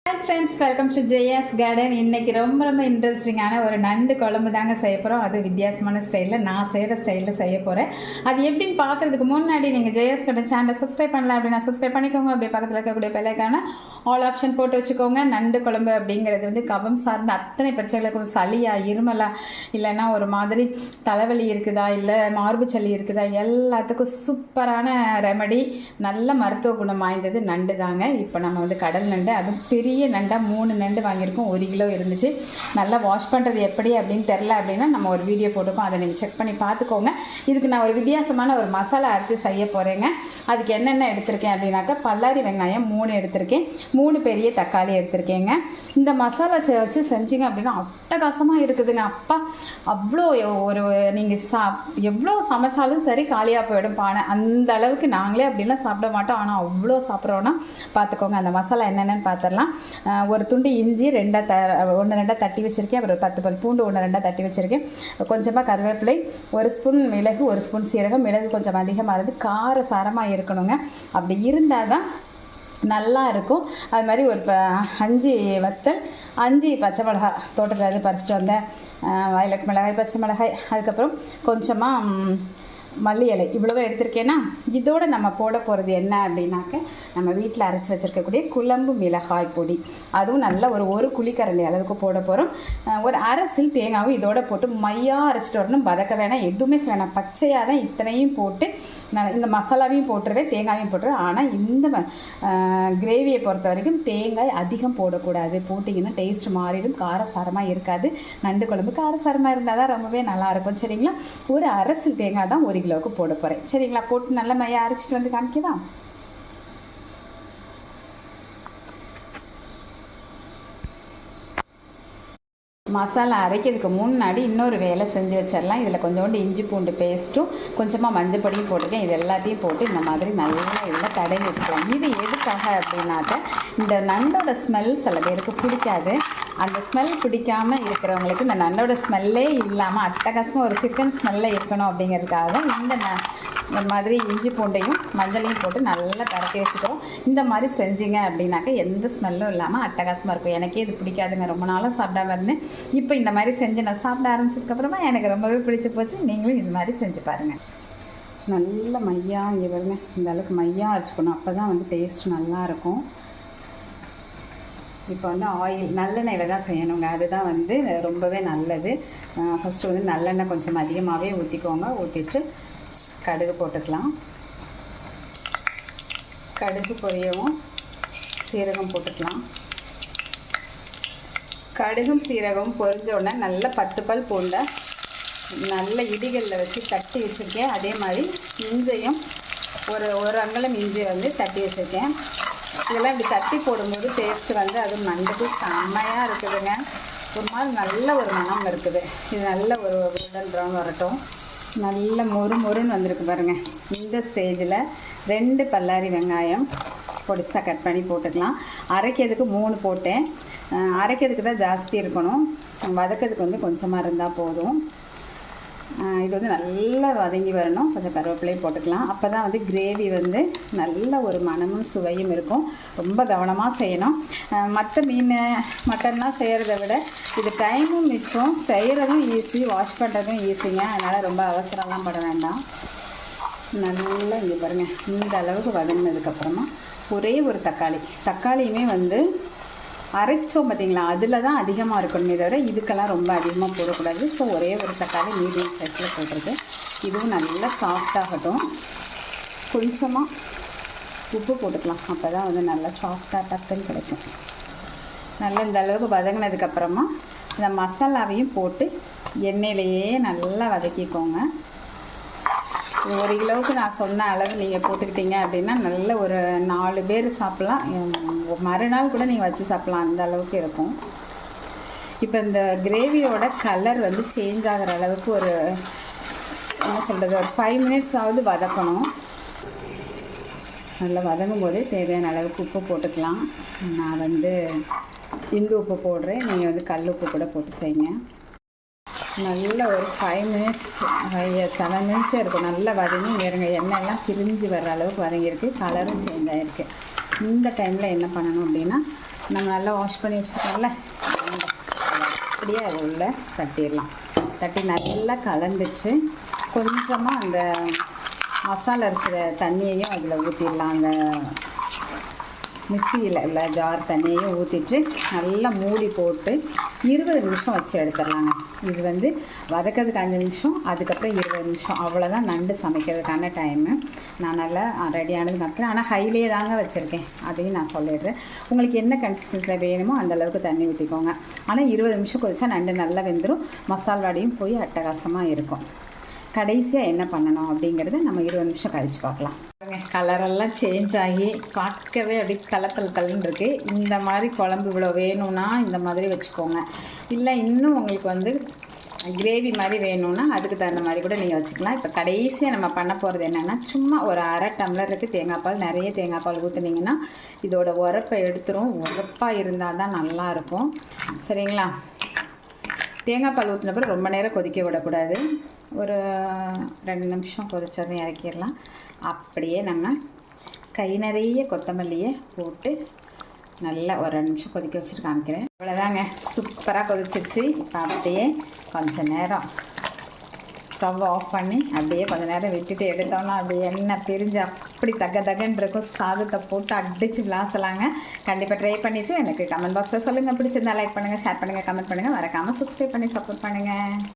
Hi friends, welcome to JS Garden. இன்னைக்கு ரொம்ப இன்ட்ரெஸ்டிங்கான ஒரு நண்டு குழம்பு தாங்க செய்ய போகிறோம். அது வித்தியாசமான ஸ்டைலில் நான் செய்கிற ஸ்டைலில் செய்ய போகிறேன். அது எப்படின்னு பார்க்குறதுக்கு முன்னாடி நீங்கள் JS Garden சேனலை சப்ஸ்கிரைப் பண்ணலாம் அப்படின்னா சப்ஸ்கிரைப் பண்ணிக்கோங்க. அப்படியே பக்கத்தில் இருக்கக்கூடிய பெல்லைக்கான ஆல் ஆப்ஷன் போட்டு வச்சுக்கோங்க. நண்டு குழம்பு அப்படிங்கிறது வந்து கபம் சார்ந்த அத்தனை பிரச்சனைகளுக்கும் சளியா இருமலா இல்லைன்னா ஒரு மாதிரி தலைவலி இருக்குதா இல்லை மார்பு சளி இருக்குதா எல்லாத்துக்கும் சூப்பரான ரெமடி, நல்ல மருத்துவ குணம் வாய்ந்தது நண்டு தாங்க. இப்போ நம்ம வந்து கடல் நண்டு, அதுவும் பெரிய நண்டாக 3 நண்டு வாங்கியிருக்கோம். 1 கிலோ இருந்துச்சு. நல்லா வாஷ் பண்ணுறது எப்படி அப்படின்னு தெரில அப்படின்னா நம்ம ஒரு வீடியோ போட்டிருக்கோம், அதை நீங்கள் செக் பண்ணி பார்த்துக்கோங்க. இதுக்கு நான் ஒரு வித்தியாசமான ஒரு மசாலா அரைச்சி செய்ய போகிறேங்க. அதுக்கு என்னென்ன எடுத்திருக்கேன் அப்படின்னாக்கா பல்லாரி வெங்காயம் 3 எடுத்திருக்கேன், 3 பெரிய தக்காளி எடுத்திருக்கேங்க. இந்த மசாலா வச்சு செஞ்சிங்க அப்படின்னா அட்டகாசமாக இருக்குதுங்க. அப்பா அவ்வளோ ஒரு நீங்கள் எவ்வளோ சமைச்சாலும் சரி காலியாக போயிடும் பானை, அந்த அளவுக்கு. நாங்களே அப்படிலாம் சாப்பிட மாட்டோம், ஆனால் அவ்வளோ சாப்பிட்றோன்னா பார்த்துக்கோங்க. அந்த மசாலா என்னென்னு பார்த்துடலாம். ஒரு துண்டு இஞ்சி 1-2 தட்டி வச்சுருக்கேன். அப்புறம் 10 பல் பூண்டு 1-2 தட்டி வச்சுருக்கேன். கொஞ்சமாக கருவேப்பிலை, 1 ஸ்பூன் மிளகு, 1 ஸ்பூன் சீரகம். மிளகு கொஞ்சம் அதிகமாக இருந்து கார சாரமாக இருக்கணுங்க. அப்படி இருந்தால் தான் நல்லா இருக்கும். அது மாதிரி ஒரு 5 வத்தல், 5 பச்சை மிளகாய் தோட்டத்தில் பறிச்சிட்டு வந்தேன். வயலட் மிளகாய், பச்சை மிளகாய், அதுக்கப்புறம் கொஞ்சமாக மல்லி இலை, இவ்வளோ எடுத்திருக்கேன்னா. இதோடு நம்ம போட போகிறது என்ன அப்படின்னாக்க நம்ம வீட்டில் அரைச்சி வச்சுருக்கக்கூடிய குழம்பு மிளகாய் பொடி, அதுவும் நல்ல ஒரு குழிக்கரண்டி அளவுக்கு போட போகிறோம். ஒரு அரை சில் தேங்காவும் இதோட போட்டு மையாக அரைச்சிட்டு வரணும். வதக்க வேணாம், எதுவுமே வேணாம், பச்சையாக தான் இத்தனையும் போட்டு நான் இந்த மசாலாவையும் போட்டுருவேன், தேங்காயும் போட்டுருவேன். ஆனால் இந்த கிரேவியை பொறுத்த வரைக்கும் தேங்காய் அதிகம் போடக்கூடாது. போட்டிங்கன்னா டேஸ்ட் மாறிடும், காரசாரமாக இருக்காது. நண்டு குழம்பு காரசாரமாக இருந்தால் தான் ரொம்பவே நல்லாயிருக்கும். சரிங்களா? ஒரு அரை சில் தேங்காய் தான் 1 கிலோவுக்கு போட போகிறேன். சரிங்களா? போட்டு நல்லா மையாக அரைச்சிட்டு வந்து காமிக்கவா? மசாலா அரைக்கிறதுக்கு முன்னாடி இன்னொரு வேலை செஞ்சு வச்சிடலாம். இதில் கொஞ்சோண்டு இஞ்சி பூண்டு பேஸ்ட்டும் கொஞ்சமாக மஞ்சள் பொடியும் போட்டுருக்கேன். இது எல்லாத்தையும் போட்டு இந்த மாதிரி நல்லா இதில் தடவி வச்சுக்கலாம். இது எதுக்காக அப்படின்னாக்க இந்த நண்டோட ஸ்மெல் சில பேருக்கு பிடிக்காது. அந்த ஸ்மெல் பிடிக்காமல் இருக்கிறவங்களுக்கு இந்த நண்டோட ஸ்மெல்லே இல்லாமல் அட்டகாசமாக ஒரு சிக்கன் ஸ்மெல்லில் இருக்கணும் அப்படிங்கிறதுக்காக இந்த மாதிரி இஞ்சி பூண்டையும் மஞ்சளையும் போட்டு நல்லா பரட்டி வச்சுட்டோம். இந்த மாதிரி செஞ்சிங்க அப்படின்னாக்க எந்த ஸ்மெல்லும் இல்லாமல் அட்டகாசமாக இருக்கும். எனக்கே இது பிடிக்காதுங்க, ரொம்ப நாளாக சாப்பிடாம இருந்தேன். இப்போ இந்த மாதிரி செஞ்சு நான் சாப்பிட ஆரம்பிச்சதுக்கப்புறமா எனக்கு ரொம்பவே பிடிச்சி போச்சு. நீங்களும் இது மாதிரி செஞ்சு பாருங்கள். நல்ல மையாக இங்கே பாருங்க, இந்த அளவுக்கு மையாக அரைச்சிக்கணும், அப்போ தான் வந்து டேஸ்ட் நல்லாயிருக்கும். இப்போ வந்து ஆயில் நல்லெண்ணெயில் தான் செய்யணுங்க, அதுதான் வந்து ரொம்பவே நல்லது. ஃபஸ்ட்டு வந்து நல்லெண்ணெய் கொஞ்சம் அதிகமாகவே ஊற்றிக்கோங்க. ஊற்றிட்டு கடுகு போட்டுக்கலாம். கடுகு பொரியவும் சீரகம் போட்டுக்கலாம். கடுகும் சீரகம் பொரிஞ்ச உடனே நல்ல 10 பல் பூண்டை நல்ல இடிகளில் வச்சு தட்டி வச்சுருக்கேன். அதே மாதிரி இஞ்சையும் ஒரு அங்கலம் இஞ்சி வந்து தட்டி வச்சுருக்கேன். இதெல்லாம் இப்படி தட்டி போடும்போது டேஸ்ட்டு வந்து அதுவும் நண்டுக்கு செம்மையாக இருக்குதுங்க. ஒரு மாதிரி நல்ல ஒரு மனம் இருக்குது. இது நல்ல ஒரு கோல்டன் ப்ரௌன் வரட்டும். நல்ல மொறுன்னு வந்திருக்கு பாருங்கள். இந்த ஸ்டேஜில் 2 பல்லாரி வெங்காயம் பொடிசாக கட் பண்ணி போட்டுக்கலாம். அரைக்கிறதுக்கு 3 போட்டேன். அரைக்கிறதுக்கு தான் ஜாஸ்தி இருக்கணும், வதக்கிறதுக்கு வந்து கொஞ்சமாக இருந்தால் போதும். இது வந்து நல்லா வதங்கி வரணும். கொஞ்சம் கருவேப்பிலையும் போட்டுக்கலாம். அப்போ தான் வந்து கிரேவி வந்து நல்ல ஒரு மணமும் சுவையும் இருக்கும். ரொம்ப கவனமாக செய்யணும். மற்ற மீன் மட்டன்லாம் செய்கிறத விட இது டைமும் மிச்சம், செய்கிறதும் ஈஸி, வாஷ் பண்ணுறதும் ஈஸிங்க. அதனால் ரொம்ப அவசரம்லாம் பட வேண்டாம். நல்லா இங்கே பாருங்கள், இந்த அளவுக்கு வதங்கினதுக்கப்புறமா ஒரே ஒரு தக்காளியுமே வந்து அரைச்சோம் பார்த்திங்களா, அதில் தான் அதிகமாக இருக்கணுமே தவிர இதுக்கெல்லாம் ரொம்ப அதிகமாக போடக்கூடாது. ஸோ ஒரே ஒரு தக்காளி மீடியம் சைஸில் போடுறது. இதுவும் நல்லா சாஃப்டாகட்டும். கொஞ்சமாக உப்பு போட்டுக்கலாம், அப்போ தான் வந்து நல்லா சாஃப்டாக டக்குன்னு கிடைக்கும். நல்லா இந்த அளவுக்கு வதங்கினதுக்கப்புறமா இந்த மசாலாவையும் போட்டு எண்ணெயிலையே நல்லா வதக்கிக்கோங்க. 1 கிலோவுக்கு நான் சொன்ன அளவு நீங்கள் போட்டுக்கிட்டீங்க அப்படின்னா நல்ல ஒரு 4 பேர் சாப்பிட்லாம். மறுநாள் கூட நீங்கள் வச்சு சாப்பிட்லாம், அந்த அளவுக்கு இருக்கும். இப்போ இந்த கிரேவியோட கலர் வந்து சேஞ்ச் ஆகிற அளவுக்கு ஒரு என்ன சொல்கிறது, ஒரு 5 மினிட்ஸ் ஆகுது வதக்கணும். நல்லா வதங்கும் போதே தேவையான அளவுக்கு உப்பு போட்டுக்கலாம். நான் வந்து இந்து உப்பு போடுறேன், நீங்கள் வந்து கல் உப்பு கூட போட்டு செய்யுங்க. நல்ல ஒரு 5 மினிட்ஸ் 7 மினிட்ஸே இருக்கும். நல்லா வதங்கி இருங்க, எண்ணெயெல்லாம் பிரிஞ்சு வர்ற அளவுக்கு வதங்கியிருக்கு, கலரும் சேஞ்ச் ஆகிருக்கு. இந்த டைமில் என்ன பண்ணணும் அப்படின்னா நம்ம நல்லா வாஷ் பண்ணி வச்சுருக்கோம்ல, அப்படியே அது உள்ள தட்டிடலாம். தட்டி நல்லா கலந்துச்சு. கொஞ்சமாக அந்த மசாலா அரைச்ச தண்ணியையும் அதில் ஊற்றிடலாம். அந்த மிக்சியில் உள்ள ஜார் தண்ணியையும் ஊற்றிட்டு நல்லா மூடி போட்டு 20 நிமிஷம் வச்சு எடுத்துடலாங்க. இது வதக்கிறதுக்கு 5 நிமிஷம், அதுக்கப்புறம் 20 நிமிஷம், அவ்வளோதான் நண்டு சமைக்கிறதுக்கான டைமு. நான் நல்லா ரெடியானது நடக்கிறேன். ஆனால் ஹைலே தாங்க வச்சுருக்கேன், அதையும் நான் சொல்லிடுறேன். உங்களுக்கு என்ன கன்சிஸ்டன்சியில் வேணுமோ அந்தளவுக்கு தண்ணி ஊற்றிக்கோங்க. ஆனால் 20 நிமிஷம் கொதிச்சா நண்டு நல்லா வெந்துடும், மசால் வாடையும் போய் அட்டகாசமாக இருக்கும். கடைசியாக என்ன பண்ணணும் அப்படிங்கிறத நம்ம 20 நிமிஷம் கழித்து பார்க்கலாம். கலரெல்லாம் சேஞ்ச் ஆகி பார்க்கவே அப்படி கலன்னு இருக்குது. இந்த மாதிரி குழம்பு இவ்வளோ வேணும்னா இந்த மாதிரி வச்சுக்கோங்க. இல்லை இன்னும் உங்களுக்கு கிரேவி மாதிரி வேணும்னா அதுக்கு தகுந்த மாதிரி கூட நீங்கள் வச்சுக்கலாம். இப்போ கடைசியாக நம்ம பண்ண போகிறது என்னென்னா, சும்மா ஒரு அரை டம்ளருக்கு தேங்காய் பால், நிறைய தேங்காய் பால் ஊற்றுனீங்கன்னா இதோட உரப்பை எடுத்துரும். உரப்பாக இருந்தால் தான் நல்லாயிருக்கும். சரிங்களா? தேங்காய் பால் ஊற்றினப்பறம் ரொம்ப நேரம் கொதிக்க விடக்கூடாது. ஒரு 2 நிமிஷம் கொதிச்சதும் இறக்கிடலாம். அப்படியே நம்ம கை நிறைய கொத்தமல்லியை போட்டு நல்லா ஒரு 2 நிமிஷம் கொதிக்க வச்சுட்டு காமிக்கிறேன். இவ்வளோதாங்க, சூப்பராக கொதிச்சிருச்சு. இப்போ அப்படியே கொஞ்சம் நேரம் ஸ்டவ் ஆஃப் பண்ணி அப்படியே கொஞ்சம் நேரம் விட்டுட்டு எடுத்தோன்னா அப்படியே எண்ணெய் பிரிஞ்சு அப்படி தகன்னு இருக்கும். சாதத்தை போட்டு அடித்து விளாசலாங்க. கண்டிப்பாக ட்ரை பண்ணிவிட்டு எனக்கு கமெண்ட் பாக்ஸில் சொல்லுங்கள். பிடிச்சிருந்தா லைக் பண்ணுங்கள், ஷேர் பண்ணுங்கள், கமெண்ட் பண்ணுங்கள். மறக்காமல் சப்ஸ்கிரைப் பண்ணி சப்போர்ட் பண்ணுங்கள்.